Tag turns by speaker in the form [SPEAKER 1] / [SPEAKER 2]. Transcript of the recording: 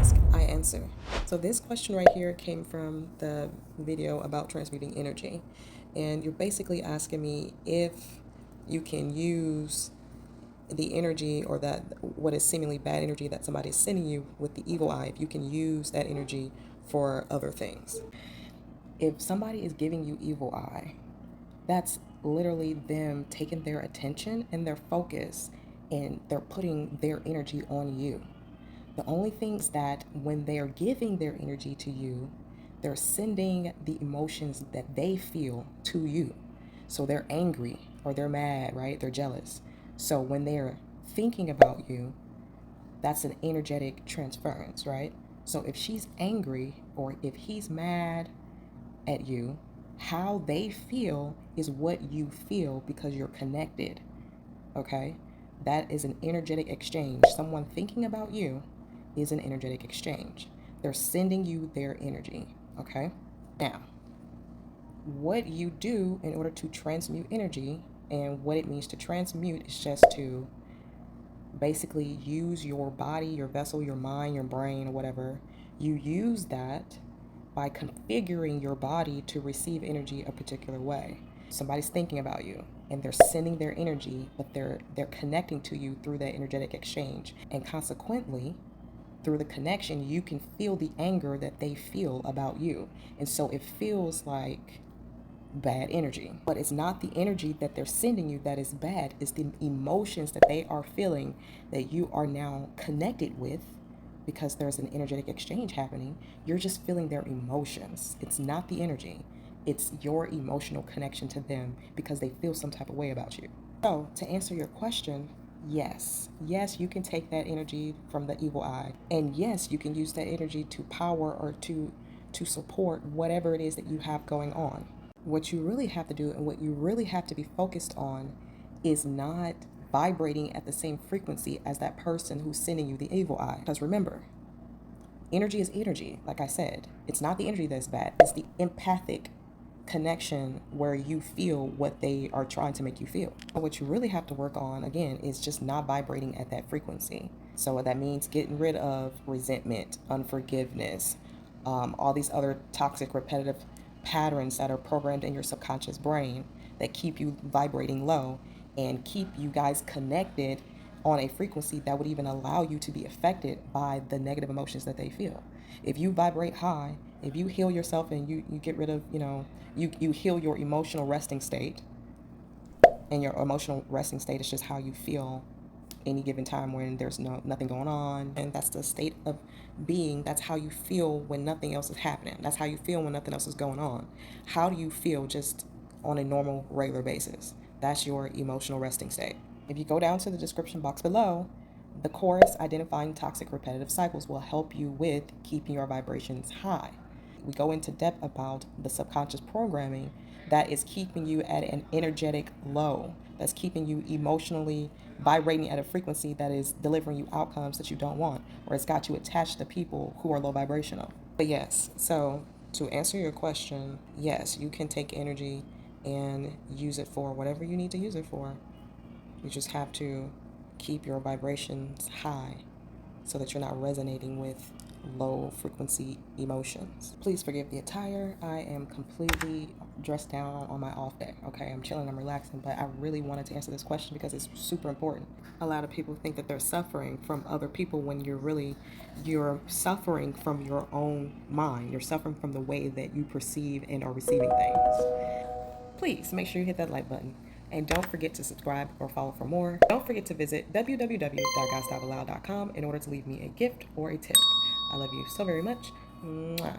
[SPEAKER 1] ask, I answer. So this question right here came from the video about transmuting energy. And you're basically asking me if you can use the energy, or that what is seemingly bad energy that somebody is sending you with the evil eye, if you can use that energy for other things. If somebody is giving you evil eye, that's literally them taking their attention and their focus, and they're putting their energy on you. The only things that when they're giving their energy to you, they're sending the emotions that they feel to you. So they're angry or they're mad, right? They're jealous. So when they're thinking about you, that's an energetic transference, right? So if she's angry or if he's mad at you, how they feel is what you feel because you're connected, okay? That is an energetic exchange. Someone thinking about you is an energetic exchange. They're sending you their energy, okay? Now, what you do in order to transmute energy, and what it means to transmute is just to basically use your body, your vessel, your mind, your brain, or whatever. You use that by configuring your body to receive energy a particular way. Somebody's thinking about you and they're sending their energy, but they're connecting to you through that energetic exchange. And consequently, through the connection, you can feel the anger that they feel about you. And so it feels like bad energy, but it's not the energy that they're sending you that is bad. It's the emotions that they are feeling that you are now connected with, because there's an energetic exchange happening. You're just feeling their emotions. It's not the energy. It's your emotional connection to them because they feel some type of way about you. So to answer your question, yes, you can take that energy from the evil eye, and yes, you can use that energy to power or to support whatever it is that you have going on. What you really have to do and what you really have to be focused on is not vibrating at the same frequency as that person who's sending you the evil eye. Because remember, energy is energy. Like I said, it's not the energy that's bad. It's the empathic connection where you feel what they are trying to make you feel. What you really have to work on, again, is just not vibrating at that frequency. So that means getting rid of resentment, unforgiveness, all these other toxic, repetitive patterns that are programmed in your subconscious brain that keep you vibrating low and keep you guys connected on a frequency that would even allow you to be affected by the negative emotions that they feel. If you vibrate high, if you heal yourself and you get rid of, you heal your emotional resting state, and your emotional resting state is just how you feel any given time when there's nothing going on, and that's the state of being. That's how you feel when nothing else is happening. That's how you feel when nothing else is going on. How do you feel just on a normal, regular basis? That's your emotional resting state. If you go down to the description box below, the course Identifying Toxic Repetitive Cycles will help you with keeping your vibrations high. We go into depth about the subconscious programming that is keeping you at an energetic low, that's keeping you emotionally vibrating at a frequency that is delivering you outcomes that you don't want, or it's got you attached to people who are low vibrational. But yes, so to answer your question, yes, you can take energy and use it for whatever you need to use it for. You just have to keep your vibrations high so that you're not resonating with low frequency emotions. Please forgive the attire. I am completely dressed down on my off day. Okay, I'm chilling, I'm relaxing, but I really wanted to answer this question because it's super important. A lot of people think that they're suffering from other people when you're suffering from your own mind. You're suffering from the way that you perceive and are receiving things. Please make sure you hit that like button. And don't forget to subscribe or follow for more. Don't forget to visit www.GodstyleBilal.com in order to leave me a gift or a tip. I love you so very much. Mwah.